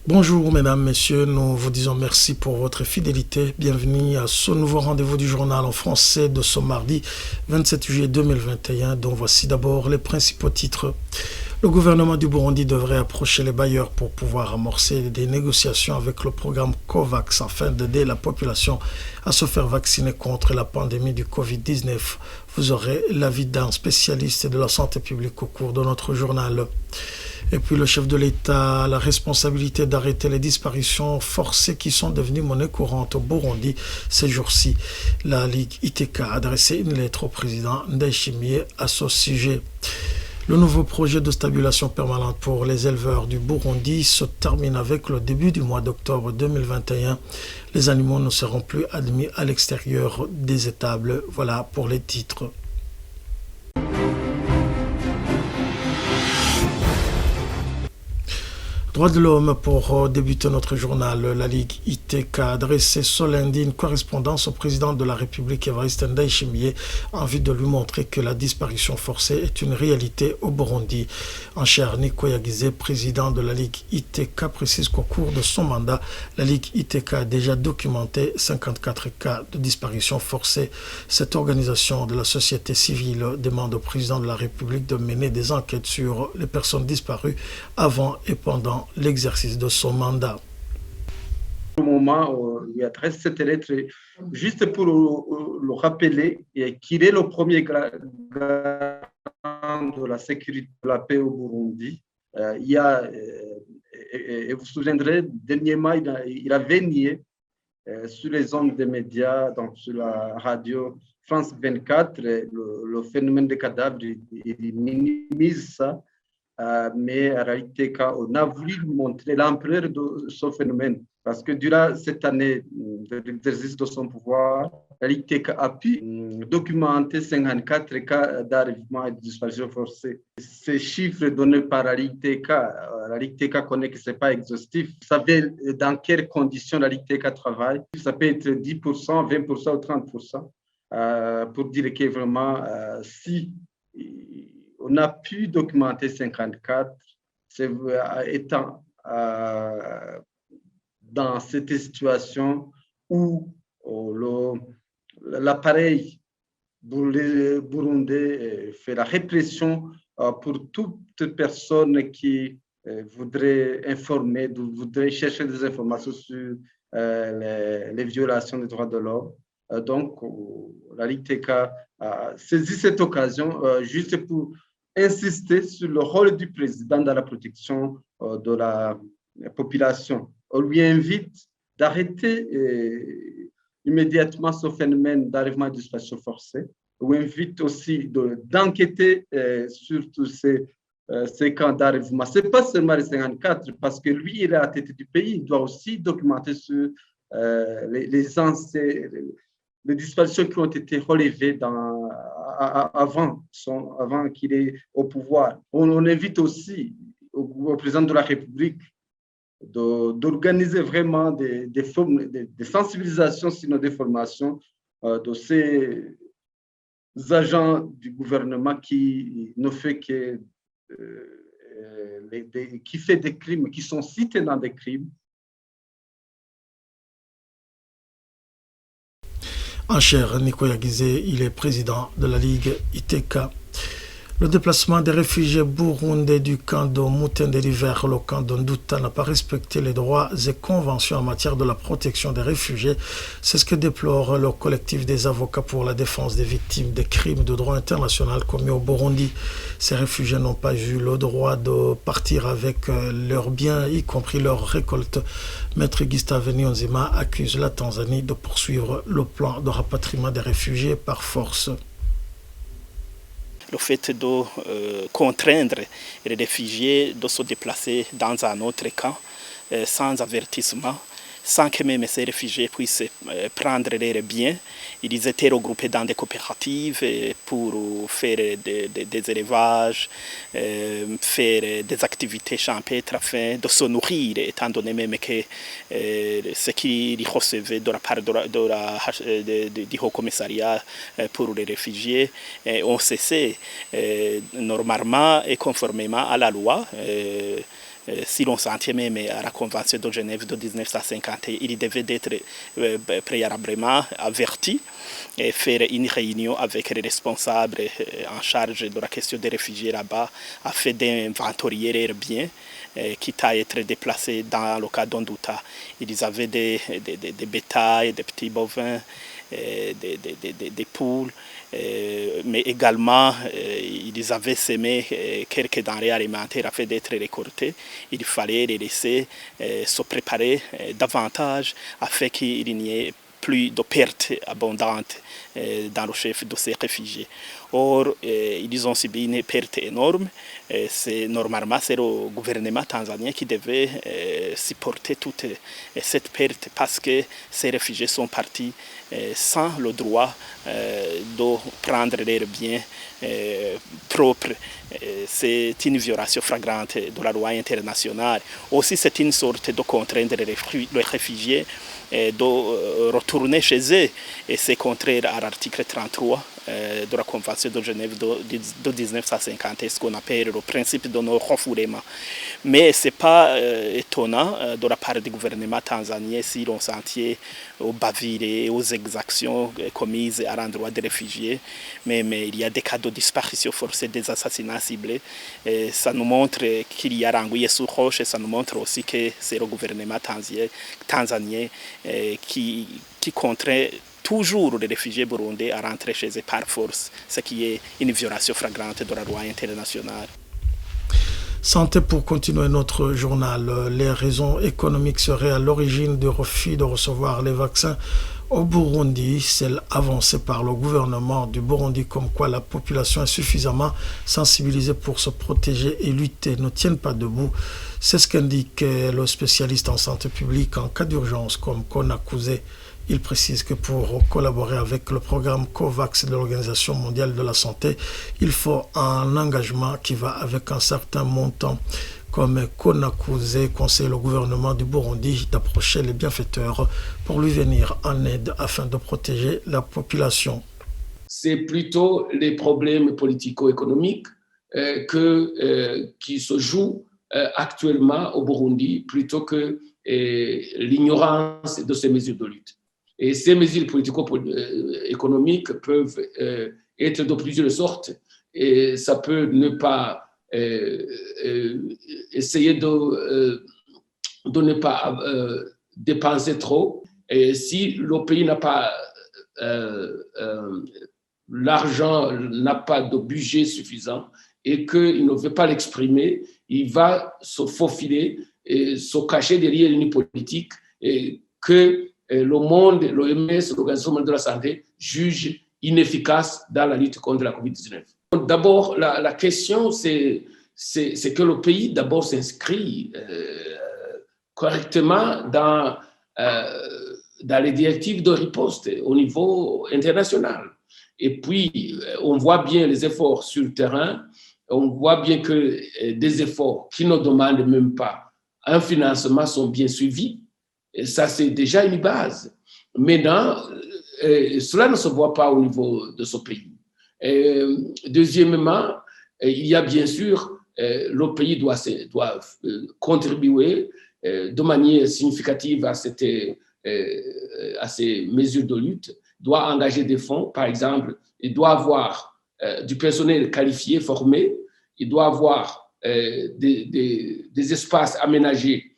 Bonjour mesdames, messieurs, nous vous disons merci pour votre fidélité. Bienvenue à ce nouveau rendez-vous du journal en français de ce mardi 27 juillet 2021, dont voici d'abord les principaux titres. Le gouvernement du Burundi devrait approcher les bailleurs pour pouvoir amorcer des négociations avec le programme COVAX afin d'aider la population à se faire vacciner contre la pandémie du Covid-19. Vous aurez l'avis d'un spécialiste de la santé publique au cours de notre journal. Et puis le chef de l'État a la responsabilité d'arrêter les disparitions forcées qui sont devenues monnaie courante au Burundi ces jours-ci. La Ligue ITK a adressé une lettre au président Ndayishimiye à ce sujet. Le nouveau projet de stabilisation permanente pour les éleveurs du Burundi se termine avec le début du mois d'octobre 2021. Les animaux ne seront plus admis à l'extérieur des étables. Voilà pour les titres. Droits de l'homme pour débuter notre journal. La Ligue ITK a adressé ce lundi une correspondance au président de la République Evariste Ndayishimiye en vue de lui montrer que la disparition forcée est une réalité au Burundi. En chair, Nico Yagize, président de la Ligue ITK, précise qu'au cours de son mandat, la Ligue ITK a déjà documenté 54 cas de disparition forcée. Cette organisation de la société civile demande au président de la République de mener des enquêtes sur les personnes disparues avant et pendant l'exercice de son mandat. Au moment où il adresse cette lettre, juste pour le rappeler qu'il est le premier garant de la sécurité, de la paix au Burundi. Il y a, et vous vous souviendrez, dernièrement, il avait nié sur les ondes des médias, donc sur la radio France 24, le phénomène des cadavres, il minimise ça. Mais en réalité, on a voulu montrer l'ampleur de ce phénomène parce que durant cette année de l'exercice de son pouvoir, la Ligue a pu documenter 54 cas d'arrivement et de disparition forcée. Ces chiffres donnés par la Ligue connaît que ce n'est pas exhaustif. Vous savez dans quelles conditions la Ligue travaille. Ça peut être 10%, 20% ou 30%. Pour dire que vraiment, si on a pu documenter 54, étant dans cette situation où l'appareil burundais fait la répression pour toute personne qui voudrait informer, voudrait chercher des informations sur les violations des droits de l'homme. Donc, la Ligue TK a saisi cette occasion juste pour insister sur le rôle du président dans la protection de la population. On lui invite d'arrêter immédiatement ce phénomène d'arrivement et de disparition forcée. On lui invite aussi d'enquêter sur tous ces camps d'arrivement. Ce n'est pas seulement les 54, parce que lui, il est à la tête du pays, il doit aussi documenter sur les disparitions qui ont été relevées avant qu'il ait au pouvoir. On invite aussi au président de la République d'organiser vraiment des sensibilisations, sinon des formations de ces agents du gouvernement qui ne fait que qui fait des crimes, qui sont cités dans des crimes. En chair, Nico Yagize, il est président de la Ligue ITK. Le déplacement des réfugiés burundais du camp de Mutenderi vers le camp de Nduta n'a pas respecté les droits et conventions en matière de la protection des réfugiés. C'est ce que déplore le collectif des avocats pour la défense des victimes des crimes de droit international commis au Burundi. Ces réfugiés n'ont pas eu le droit de partir avec leurs biens, y compris leurs récoltes. Maître Gustave Niyonzima accuse la Tanzanie de poursuivre le plan de rapatriement des réfugiés par force. Le fait de contraindre les réfugiés de se déplacer dans un autre camp sans avertissement, sans que même ces réfugiés puissent prendre leurs biens. Ils étaient regroupés dans des coopératives pour faire des élevages, faire des activités champêtres afin de se nourrir, étant donné même que ce qu'ils recevaient de la part du Haut Commissariat pour les réfugiés ont cessé normalement et conformément à la loi. si l'on s'en tient même à la Convention de Genève de 1951, il devait être préalablement averti et faire une réunion avec les responsables en charge de la question des réfugiés là-bas afin d'inventorier leurs biens, quitte à être déplacés dans le cas d'Ondouta. Ils avaient des bétails, des petits bovins, des poules, mais également ils avaient semé quelques denrées alimentaires afin d'être récoltées. Il fallait les laisser se préparer davantage afin qu'il n'y ait plus de pertes abondantes dans le chef de ces réfugiés. Or, ils ont subi une perte énorme. Normalement, c'est le gouvernement tanzanien qui devait supporter toute cette perte parce que ces réfugiés sont partis sans le droit de prendre leurs biens propres. C'est une violation flagrante de la loi internationale. Aussi, c'est une sorte de contraindre les réfugiés de retourner chez eux. Et c'est contraire à l'article 33 de la Convention de Genève de 1950, ce qu'on appelle le principe de non-refoulement. Mais ce n'est pas étonnant de la part du gouvernement tanzanien si l'on s'en tient aux bavures et aux exactions commises à l'endroit des réfugiés. Mais il y a des cas de disparition forcée, des assassinats ciblés. Et ça nous montre qu'il y a l'anguille sous roche et ça nous montre aussi que c'est le gouvernement tanzanien qui contraint toujours les réfugiés burundais à rentrer chez eux par force, ce qui est une violation flagrante de la loi internationale. Santé pour continuer notre journal. Les raisons économiques seraient à l'origine du refus de recevoir les vaccins au Burundi, celle avancée par le gouvernement du Burundi comme quoi la population est suffisamment sensibilisée pour se protéger et lutter ne tiennent pas debout. C'est ce qu'indique le spécialiste en santé publique en cas d'urgence comme Konakuze. Il précise que pour collaborer avec le programme COVAX de l'Organisation mondiale de la santé, il faut un engagement qui va avec un certain montant. Comme Konakuze conseille le gouvernement du Burundi d'approcher les bienfaiteurs pour lui venir en aide afin de protéger la population. C'est plutôt les problèmes politico-économiques qui se jouent actuellement au Burundi plutôt que l'ignorance de ces mesures de lutte. Et ces mesures politico-économiques peuvent être de plusieurs sortes. Et ça peut ne pas essayer de ne pas dépenser trop. Et si le pays n'a pas l'argent, n'a pas de budget suffisant et qu'il ne veut pas l'exprimer, il va se faufiler et se cacher derrière une politique que le monde, l'OMS, l'Organisation mondiale de la santé, juge inefficace dans la lutte contre la COVID-19. D'abord, la question, c'est que le pays d'abord s'inscrit correctement dans les directives de riposte au niveau international. Et puis, on voit bien les efforts sur le terrain, on voit bien que des efforts qui ne demandent même pas un financement sont bien suivis. Et ça, c'est déjà une base. Maintenant, cela ne se voit pas au niveau de ce pays. Deuxièmement, il y a bien sûr, le pays doit contribuer de manière significative à ces mesures de lutte, doit engager des fonds, par exemple, il doit avoir du personnel qualifié, formé, il doit avoir des espaces aménagés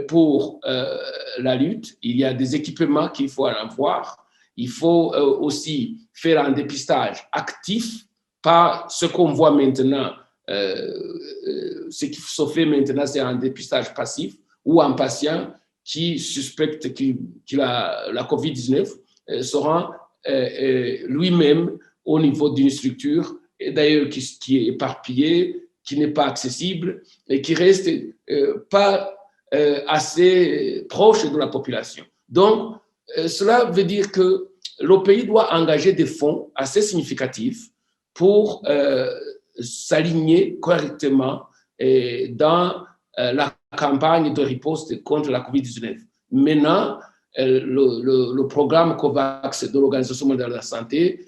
pour la lutte. Il y a des équipements qu'il faut avoir. Il faut aussi faire un dépistage actif, pas ce qu'on voit maintenant. Ce qui se fait maintenant, c'est un dépistage passif où un patient qui suspecte qu'il a la COVID-19 sera lui-même au niveau d'une structure, et d'ailleurs qui est éparpillée, qui n'est pas accessible et qui reste pas assez proche de la population. Donc, cela veut dire que le pays doit engager des fonds assez significatifs pour s'aligner correctement dans la campagne de riposte contre la COVID-19. Maintenant, le programme COVAX de l'Organisation mondiale de la santé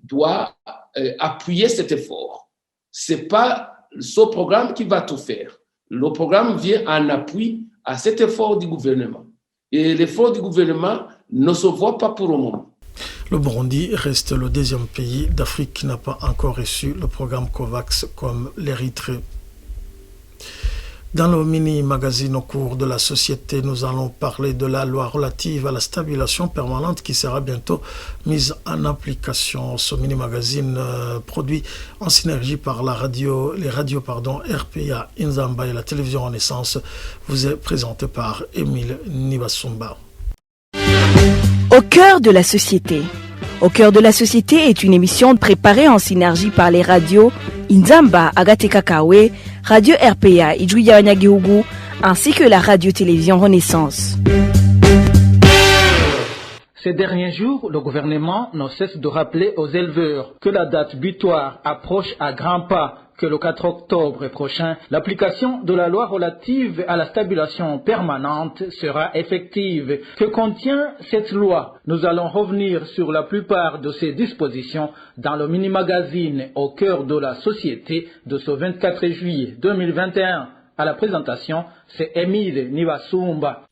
doit appuyer cet effort. Ce n'est pas ce programme qui va tout faire, le programme vient en appui à cet effort du gouvernement. Et l'effort du gouvernement ne se voit pas pour le moment. Le Burundi reste le deuxième pays d'Afrique qui n'a pas encore reçu le programme COVAX comme l'Érythrée. Dans le mini-magazine au cours de la société, nous allons parler de la loi relative à la stabilisation permanente qui sera bientôt mise en application. Ce mini-magazine produit en synergie par les radios RPA, Inzamba et la télévision Renaissance vous est présenté par Émile Nibasumba. Au cœur de la société. Au cœur de la société est une émission préparée en synergie par les radios Inzamba, Agate Kakawe, Radio RPA, Ijuya Wanyagihugu, ainsi que la radio-télévision Renaissance. Ces derniers jours, le gouvernement ne cesse de rappeler aux éleveurs que la date butoir approche à grands pas, que le 4 octobre prochain, l'application de la loi relative à la stabilisation permanente sera effective. Que contient cette loi? Nous allons revenir sur la plupart de ces dispositions dans le mini-magazine au cœur de la société de ce 24 juillet 2021. À la présentation, c'est Émile Nibasumba.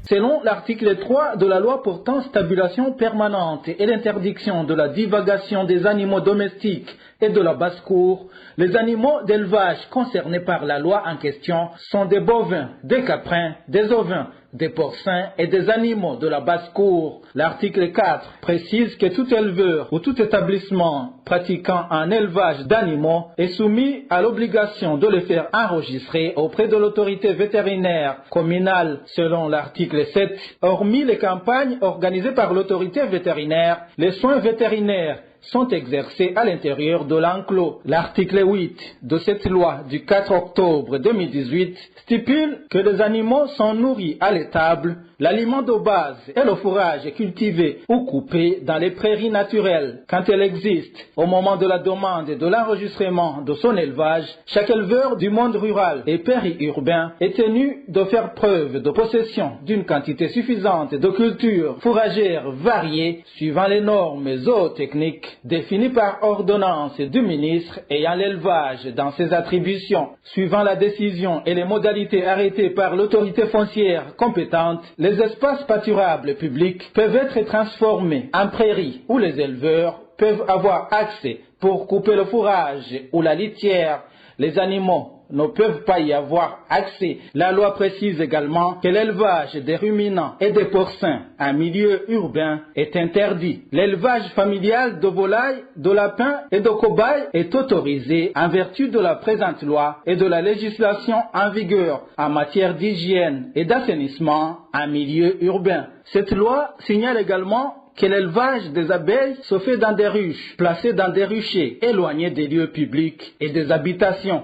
Selon l'article 3 de la loi portant stabilisation permanente et l'interdiction de la divagation des animaux domestiques et de la basse-cour, les animaux d'élevage concernés par la loi en question sont des bovins, des caprins, des ovins, des porcins et des animaux de la basse-cour. L'article 4 précise que tout éleveur ou tout établissement pratiquant un élevage d'animaux est soumis à l'obligation de les faire enregistrer auprès de l'autorité vétérinaire communale selon l'article 7. Hormis les campagnes organisées par l'autorité vétérinaire, les soins vétérinaires sont exercés à l'intérieur de l'enclos. L'article 8 de cette loi du 4 octobre 2018 stipule que les animaux sont nourris à l'étable, l'aliment de base et le fourrage cultivé ou coupé dans les prairies naturelles. Quand elle existe, au moment de la demande et de l'enregistrement de son élevage, chaque éleveur du monde rural et périurbain est tenu de faire preuve de possession d'une quantité suffisante de cultures fourragères variées suivant les normes zootechniques définies par ordonnance du ministre ayant l'élevage dans ses attributions. Suivant la décision et les modalités arrêtées par l'autorité foncière compétente, les espaces pâturables publics peuvent être transformés en prairies où les éleveurs peuvent avoir accès pour couper le fourrage ou la litière. Les animaux ne peuvent pas y avoir accès. La loi précise également que l'élevage des ruminants et des porcins en milieu urbain est interdit. L'élevage familial de volailles, de lapins et de cobayes est autorisé en vertu de la présente loi et de la législation en vigueur en matière d'hygiène et d'assainissement en milieu urbain. Cette loi signale également que l'élevage des abeilles se fait dans des ruches, placées dans des ruchers, éloignés des lieux publics et des habitations.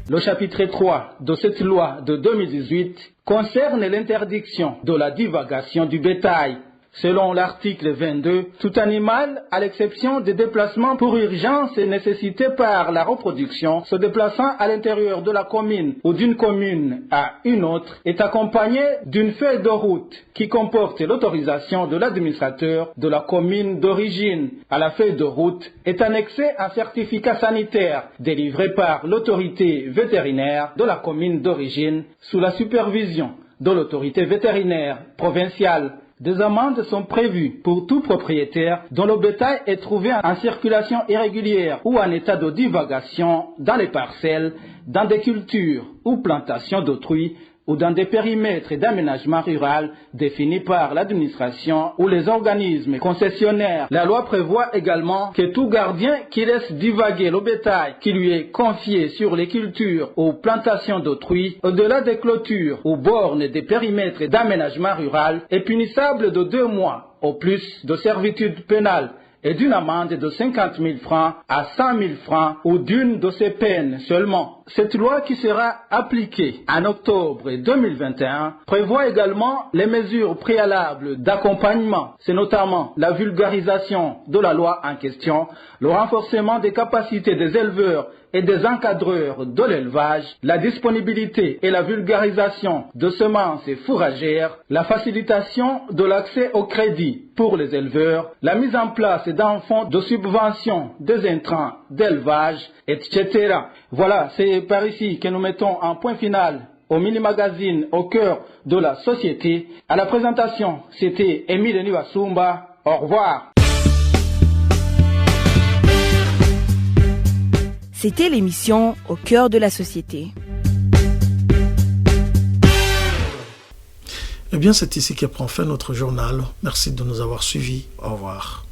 Le chapitre 3 de cette loi de 2018 concerne l'interdiction de la divagation du bétail. Selon l'article 22, tout animal, à l'exception des déplacements pour urgence et nécessités par la reproduction, se déplaçant à l'intérieur de la commune ou d'une commune à une autre, est accompagné d'une feuille de route qui comporte l'autorisation de l'administrateur de la commune d'origine. À la feuille de route est annexé un certificat sanitaire délivré par l'autorité vétérinaire de la commune d'origine sous la supervision de l'autorité vétérinaire provinciale. Des amendes sont prévues pour tout propriétaire dont le bétail est trouvé en circulation irrégulière ou en état de divagation dans les parcelles, dans des cultures ou plantations d'autrui ou dans des périmètres d'aménagement rural définis par l'administration ou les organismes concessionnaires. La loi prévoit également que tout gardien qui laisse divaguer le bétail qui lui est confié sur les cultures ou plantations d'autrui au-delà des clôtures ou bornes des périmètres d'aménagement rural est punissable de 2 mois au plus de servitude pénale et d'une amende de 50 000 francs à 100 000 francs ou d'une de ces peines seulement. cette loi qui sera appliquée en octobre 2021 prévoit également les mesures préalables d'accompagnement. C'est notamment la vulgarisation de la loi en question, le renforcement des capacités des éleveurs et des encadreurs de l'élevage, la disponibilité et la vulgarisation de semences et fourragères, la facilitation de l'accès au crédit pour les éleveurs, la mise en place d'un fonds de subvention des intrants d'élevage, etc. Voilà, c'est par ici que nous mettons un point final au mini-magazine au cœur de la société. À la présentation, c'était Émile Niwasumba. Au revoir. C'était l'émission Au cœur de la société. Eh bien, c'est ici que prend fin notre journal. Merci de nous avoir suivis. Au revoir.